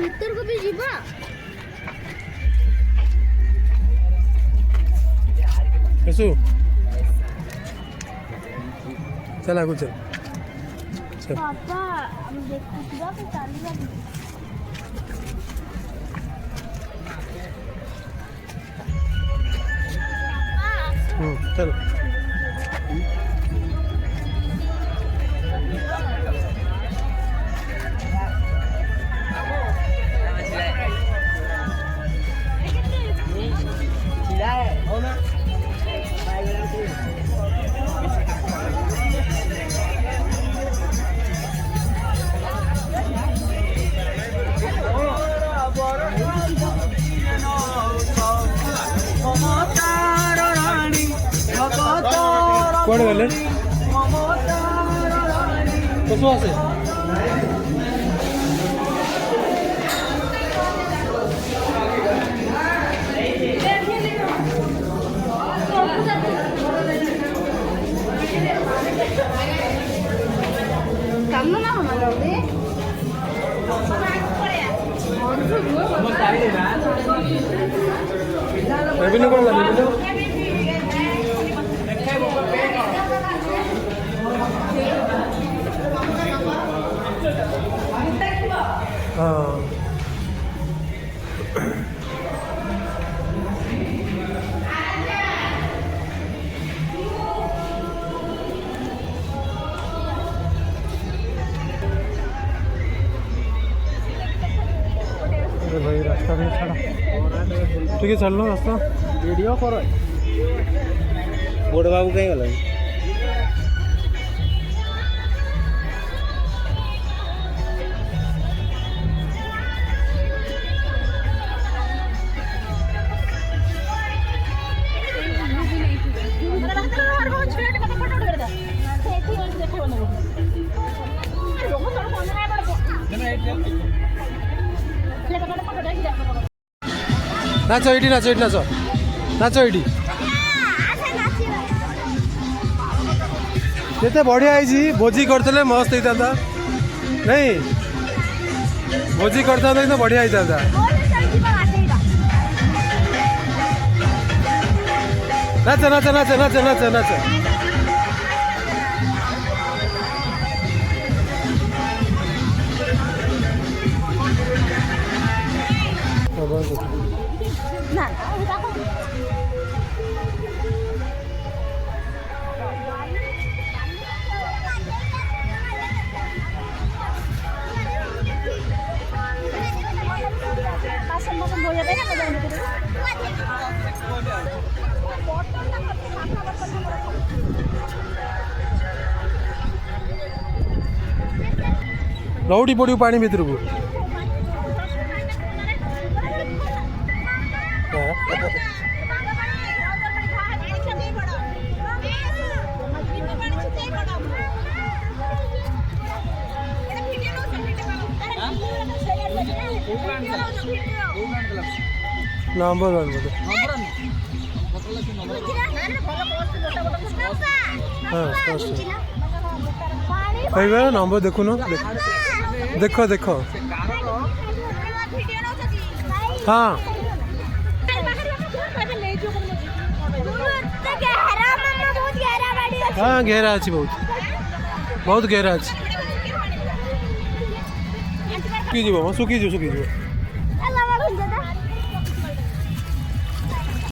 भीतर को भी जीवा कैसु चल आगु चल पापा हम देखुवा तो चलिया चल कौन गले कसो आसे काम ना होना रे रेवेन्यू कौन लगे हाँ अरे भाई रास्ता भी छाड़ा ठीक है चल लो रास्ता वीडियो करो बड़ बाबू कहीं गला नाच ये नाच नाच नाच ये केते बढ़िया है भोजी करते मस्त होता नहीं भोजी करता तो बढ़िया होता नाच नाच नाच नाच नाच नाच ना लौटी पड़ू पानी भीतर को नंबर वन बोलो हाँ नंबर देखो ना देखो देखो हाँ हाँ गहरा अच्छी बहुत बहुत गहरा अच्छी सुखी सुखी